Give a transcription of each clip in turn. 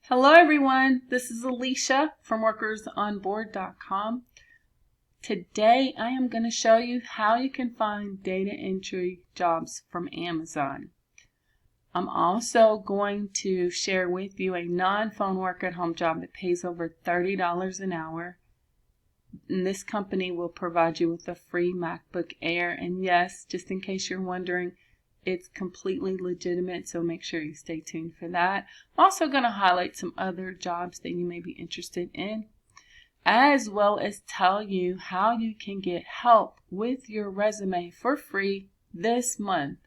Hello everyone, this is Alicia from workersonboard.com. Today I am going to show you how you can find data entry jobs from Amazon. I'm also going to share with you a non-phone work at home job that pays over $30 an hour. And this company will provide you with a free MacBook Air. And yes, just in case you're wondering, it's completely legitimate, so make sure you stay tuned for that. I'm also going to highlight some other jobs that you may be interested in, as well as tell you how you can get help with your resume for free this month.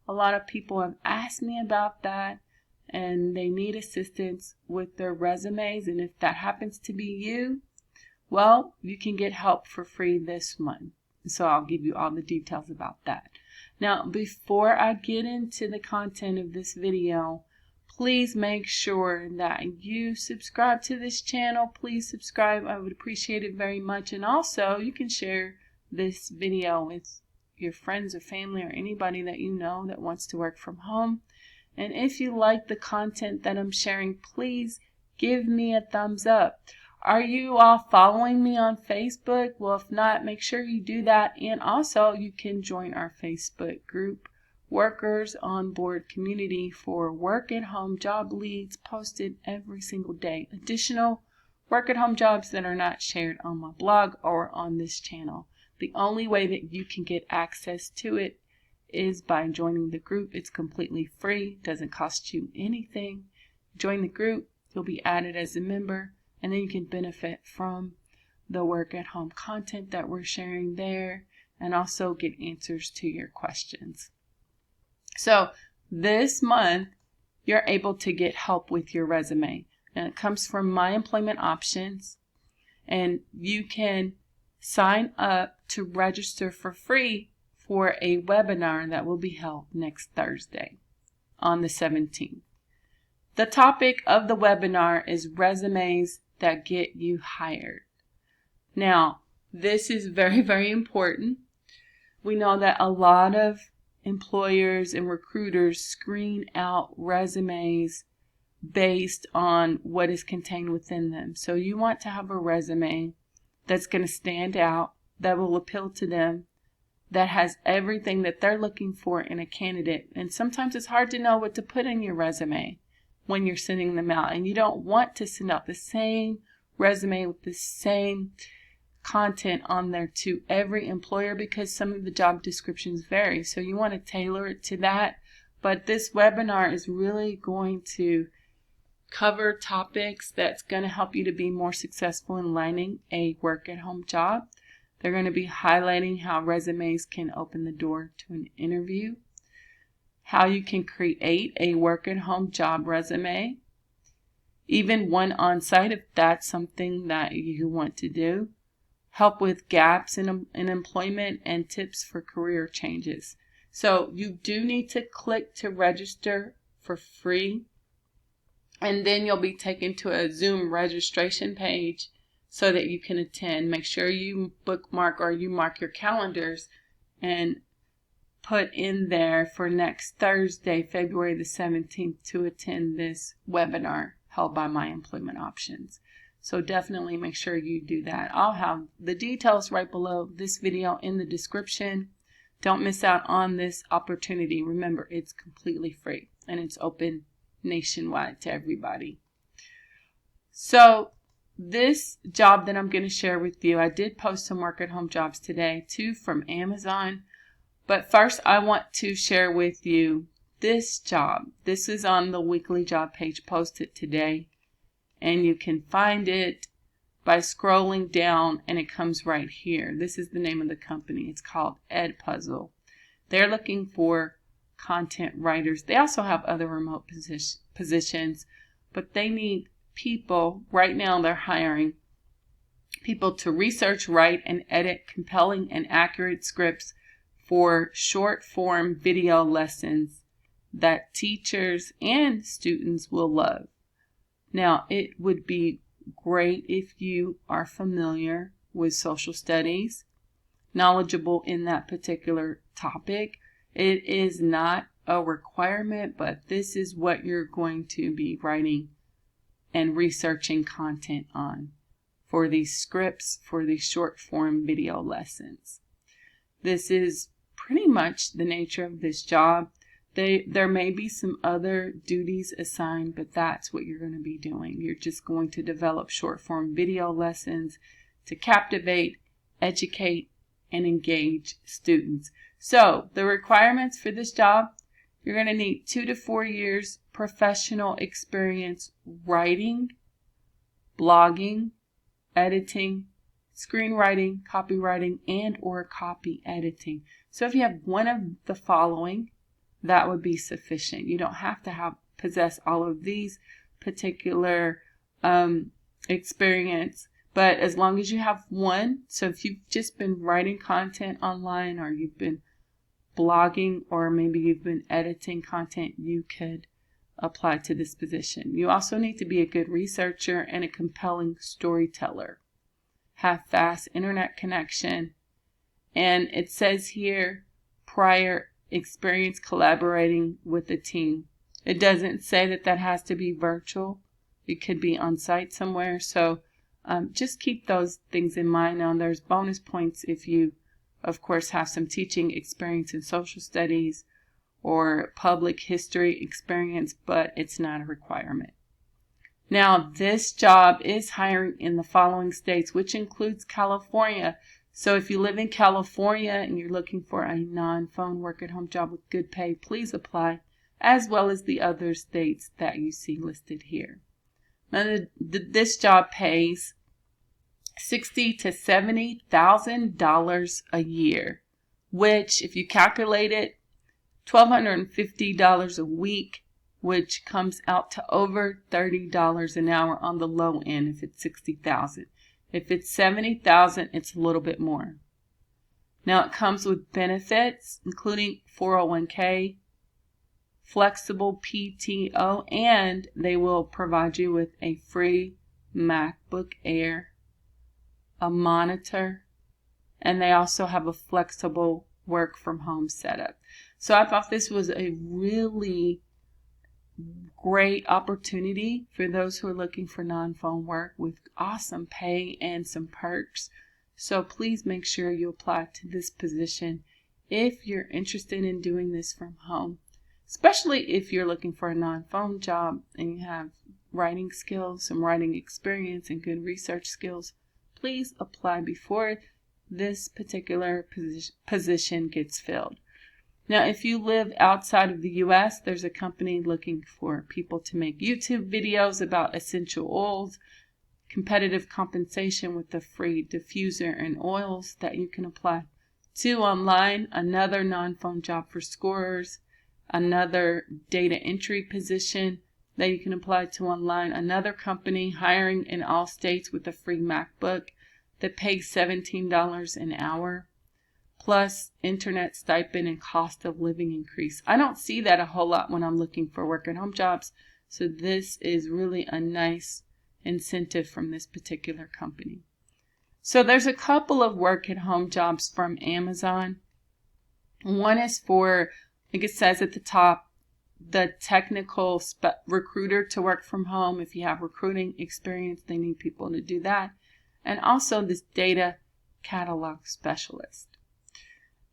A lot of people have asked me about that, and they need assistance with their resumes, and if that happens to be you, well, you can get help for free this month. So I'll give you all the details about that. Now, before I get into the content of this video, please make sure that you subscribe to this channel. Please subscribe. I would appreciate it very much. And also, you can share this video with your friends or family or anybody that you know that wants to work from home. And if you like the content that I'm sharing, please give me a thumbs up. Are you all following me on Facebook? Well, if not, make sure you do that. And also, you can join our Facebook group, Workers on Board Community, for work at home job leads posted every single day. Additional work at home jobs that are not shared on my blog or on this channel. The only way that you can get access to it is by joining the group. It's completely free, doesn't cost you anything. Join the group, you'll be added as a member. And then you can benefit from the work at home content that we're sharing there and also get answers to your questions. So this month, you're able to get help with your resume. And it comes from My Employment Options. And you can sign up to register for free for a webinar that will be held next Thursday on the 17th. The topic of the webinar is resumes that get you hired. Now, this is very, very important. We know that a lot of employers and recruiters screen out resumes based on what is contained within them. So you want to have a resume that's going to stand out, that will appeal to them, that has everything that they're looking for in a candidate. And sometimes it's hard to know what to put in your resume when you're sending them out, and you don't want to send out the same resume with the same content on there to every employer because some of the job descriptions vary. So you want to tailor it to that. But this webinar is really going to cover topics that's going to help you to be more successful in landing a work at home job. They're going to be highlighting how resumes can open the door to an interview, how you can create a work at home job resume, even one on site if that's something that you want to do, help with gaps in employment, and tips for career changes. So you do need to click to register for free, and then you'll be taken to a Zoom registration page so that you can attend. Make sure you bookmark or you mark your calendars and put in there for next Thursday, February the 17th, to attend this webinar held by My Employment Options. So definitely make sure you do that. I'll have the details right below this video in the description. Don't miss out on this opportunity. Remember, it's completely free and it's open nationwide to everybody. So this job that I'm going to share with you, I did post some work at home jobs today too from Amazon. But first, I want to share with you this job. This is on the weekly job page posted today. And you can find it by scrolling down, and it comes right here. This is the name of the company. It's called Edpuzzle. They're looking for content writers. They also have other remote positions, but they need people. Right now, they're hiring people to research, write, and edit compelling and accurate scripts for short-form video lessons that teachers and students will love. Now, it would be great if you are familiar with social studies, knowledgeable in that particular topic. It is not a requirement, but this is what you're going to be writing and researching content on for these scripts, for these short form video lessons. This is pretty much the nature of this job. There may be some other duties assigned, but that's what you're going to be doing. You're just going to develop short form video lessons to captivate, educate, and engage students. So the requirements for this job: you're going to need 2 to 4 years professional experience writing, blogging, editing, screenwriting, copywriting, and or copy editing. So if you have one of the following, that would be sufficient. You don't have to possess all of these particular experience, but as long as you have one. So if you've just been writing content online, or you've been blogging, or maybe you've been editing content, you could apply to this position. You also need to be a good researcher and a compelling storyteller. Have fast internet connection, and it says here prior experience collaborating with a team. It doesn't say that has to be virtual. It could be on site somewhere. So just keep those things in mind. Now there's bonus points if you, of course, have some teaching experience in social studies or public history experience, but it's not a requirement. Now, this job is hiring in the following states, which includes California. So if you live in California and you're looking for a non-phone work-at-home job with good pay, please apply, as well as the other states that you see listed here. Now, this job pays $60,000 to $70,000 a year, which, if you calculate it, $1,250 a week, which comes out to over $30 an hour on the low end if it's $60,000. If it's $70,000, it's a little bit more. Now it comes with benefits, including 401k, flexible PTO, and they will provide you with a free MacBook Air, a monitor, and they also have a flexible work from home setup. So I thought this was a really great opportunity for those who are looking for non-phone work with awesome pay and some perks. So please make sure you apply to this position if you're interested in doing this from home, especially if you're looking for a non-phone job and you have writing skills, some writing experience, and good research skills. Please apply before this particular position gets filled. Now, if you live outside of the U.S., there's a company looking for people to make YouTube videos about essential oils, competitive compensation with a free diffuser and oils that you can apply to online, another non-phone job for scorers, another data entry position that you can apply to online, another company hiring in all states with a free MacBook that pays $17 an hour. Plus internet stipend and cost of living increase. I don't see that a whole lot when I'm looking for work at home jobs. So this is really a nice incentive from this particular company. So there's a couple of work at home jobs from Amazon. One is for, I think it says at the top, the technical recruiter to work from home. If you have recruiting experience, they need people to do that. And also this data catalog specialist.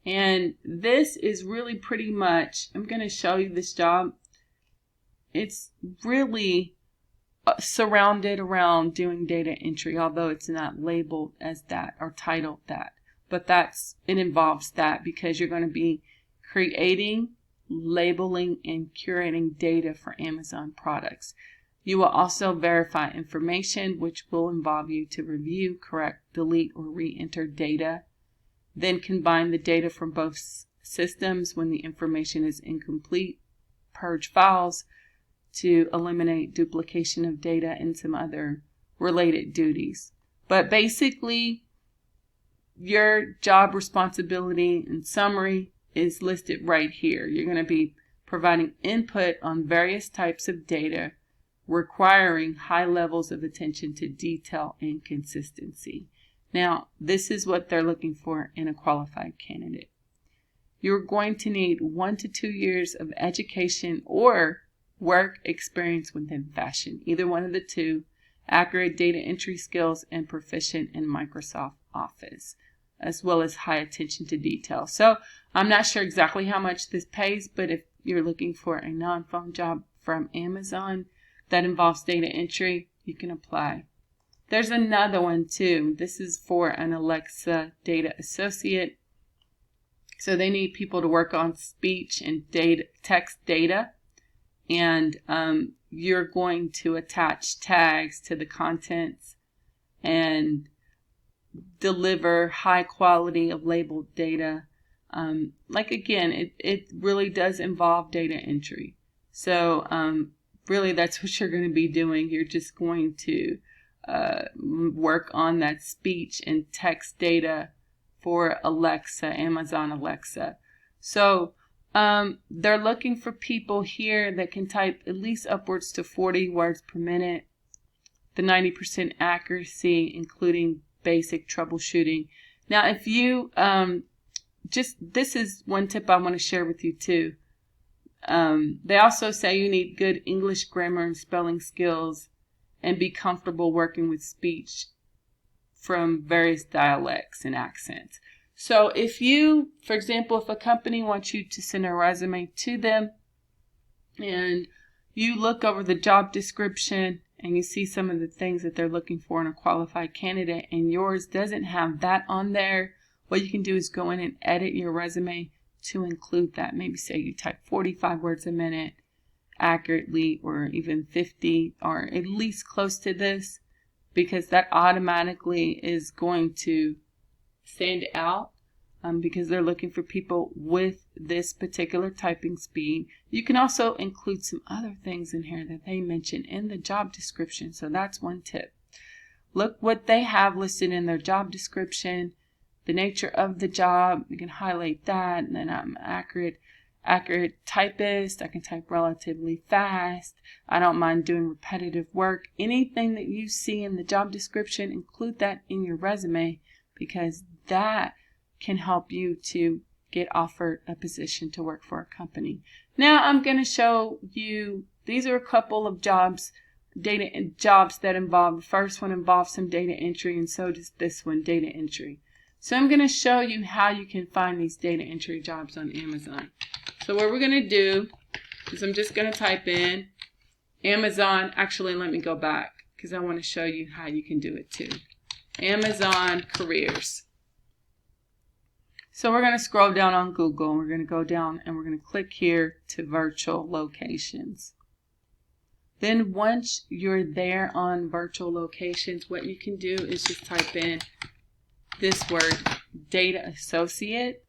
And this is really pretty much, I'm going to show you this job. It's really surrounded around doing data entry, although it's not labeled as that or titled that. But it involves that because you're going to be creating, labeling, and curating data for Amazon products. You will also verify information, which will involve you to review, correct, delete, or re-enter data. Then combine the data from both systems when the information is incomplete, purge files to eliminate duplication of data, and some other related duties. But basically, your job responsibility and summary is listed right here. You're going to be providing input on various types of data, requiring high levels of attention to detail and consistency. Now, this is what they're looking for in a qualified candidate. You're going to need 1 to 2 years of education or work experience within fashion, either one of the two, accurate data entry skills, and proficient in Microsoft Office, as well as high attention to detail. So I'm not sure exactly how much this pays, but if you're looking for a non-phone job from Amazon that involves data entry, you can apply. There's another one too. This is for an Alexa data associate. So they need people to work on speech and text data, and you're going to attach tags to the contents and deliver high quality of labeled data. Again, it really does involve data entry. So really that's what you're going to be doing. You're just going to work on that speech and text data for Alexa, Amazon Alexa. So they're looking for people here that can type at least upwards to 40 words per minute, the 90% accuracy, including basic troubleshooting. Now, if you this is one tip I want to share with you too. They also say you need good English grammar and spelling skills and be comfortable working with speech from various dialects and accents. So if you, for example, if a company wants you to send a resume to them and you look over the job description and you see some of the things that they're looking for in a qualified candidate and yours doesn't have that on there, what you can do is go in and edit your resume to include that. Maybe say you type 45 words a minute accurately, or even 50, or at least close to this, because that automatically is going to stand out because they're looking for people with this particular typing speed. You can also include some other things in here that they mention in the job description. So that's one tip. Look what they have listed in their job description, the nature of the job. You can highlight that, and then I'm accurate typist. I can type relatively fast. I don't mind doing repetitive work. Anything that you see in the job description, include that in your resume, because that can help you to get offered a position to work for a company. Now I'm going to show you, these are a couple of jobs that involve, the first one involves some data entry, and so does this one, data entry. So I'm going to show you how you can find these data entry jobs on Amazon. So what we're going to do is I'm just going to type in Amazon. Actually, let me go back because I want to show you how you can do it too. Amazon careers. So we're going to scroll down on Google. We're going to go down and we're going to click here to virtual locations. Then once you're there on virtual locations, what you can do is just type in this word, data associate.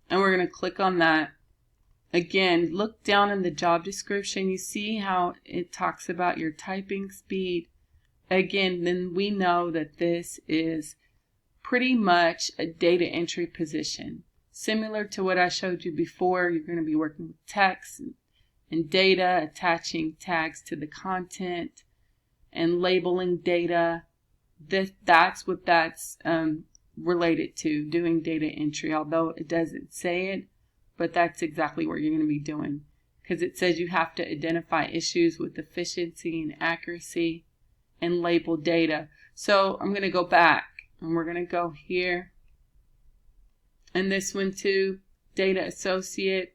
And we're going to click on that. Again, look down in the job description. You see how it talks about your typing speed. Again, then we know that this is pretty much a data entry position. Similar to what I showed you before, you're going to be working with text and data, attaching tags to the content and labeling data. That's what that's related to, doing data entry, although it doesn't say it, but that's exactly what you're going to be doing, because it says you have to identify issues with efficiency and accuracy and label data. So I'm going to go back and we're going to go here, and this one too, data associate.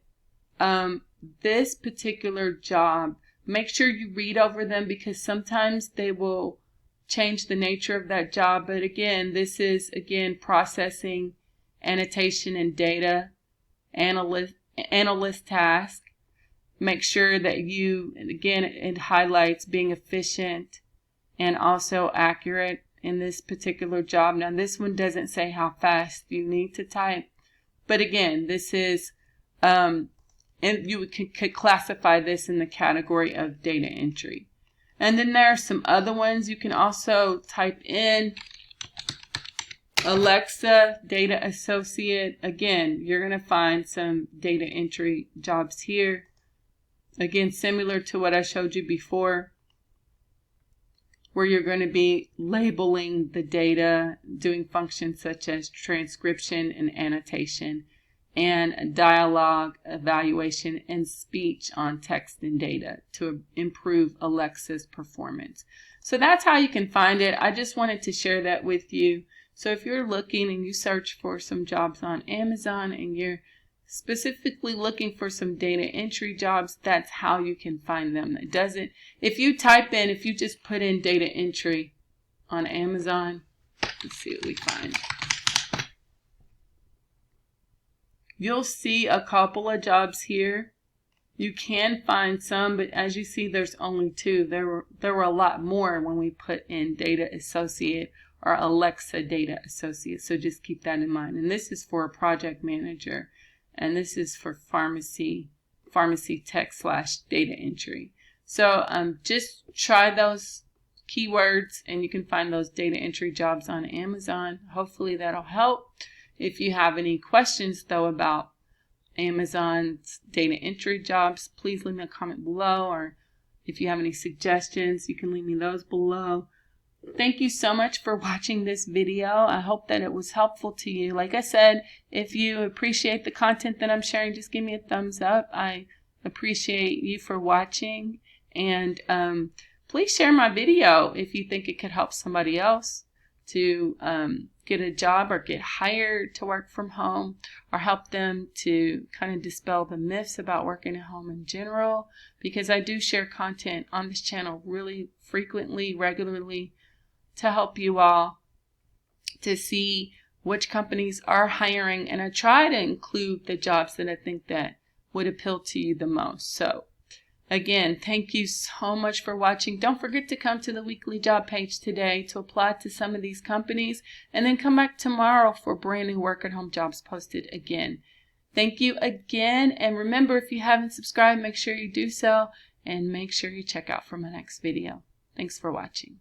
This particular job, make sure you read over them because sometimes they will change the nature of that job. But again, this is processing, annotation, and data analyst task. Make sure that it highlights being efficient and also accurate in this particular job. Now this one doesn't say how fast you need to type, but again, this is and you could classify this in the category of data entry. And then there are some other ones. You can also type in Alexa data associate. Again, you're going to find some data entry jobs here. Again, similar to what I showed you before, where you're going to be labeling the data, doing functions such as transcription and annotation. and dialogue evaluation and speech on text and data to improve Alexa's performance. So that's how you can find it. I just wanted to share that with you. So if you're looking and you search for some jobs on Amazon and you're specifically looking for some data entry jobs, that's how you can find them. It doesn't, if you just put in data entry on Amazon, let's see what we find. You'll see a couple of jobs here. You can find some, but as you see, there's only 2. There were a lot more when we put in data associate or Alexa data associate. So just keep that in mind. And this is for a project manager, and this is for pharmacy tech / data entry. So just try those keywords, and you can find those data entry jobs on Amazon. Hopefully that'll help. If you have any questions, though, about Amazon's data entry jobs, please leave me a comment below, or if you have any suggestions, you can leave me those below. Thank you so much for watching this video. I hope that it was helpful to you. Like I said, if you appreciate the content that I'm sharing, just give me a thumbs up. I appreciate you for watching, and please share my video if you think it could help somebody else to get a job or get hired to work from home, or help them to kind of dispel the myths about working at home in general, because I do share content on this channel really frequently, regularly, to help you all to see which companies are hiring, and I try to include the jobs that I think that would appeal to you the most. So again, thank you so much for watching. Don't forget to come to the weekly job page today to apply to some of these companies, and then come back tomorrow for brand new work at home jobs posted again. Thank you again, and remember, if you haven't subscribed, make sure you do so, and make sure you check out for my next video. Thanks for watching.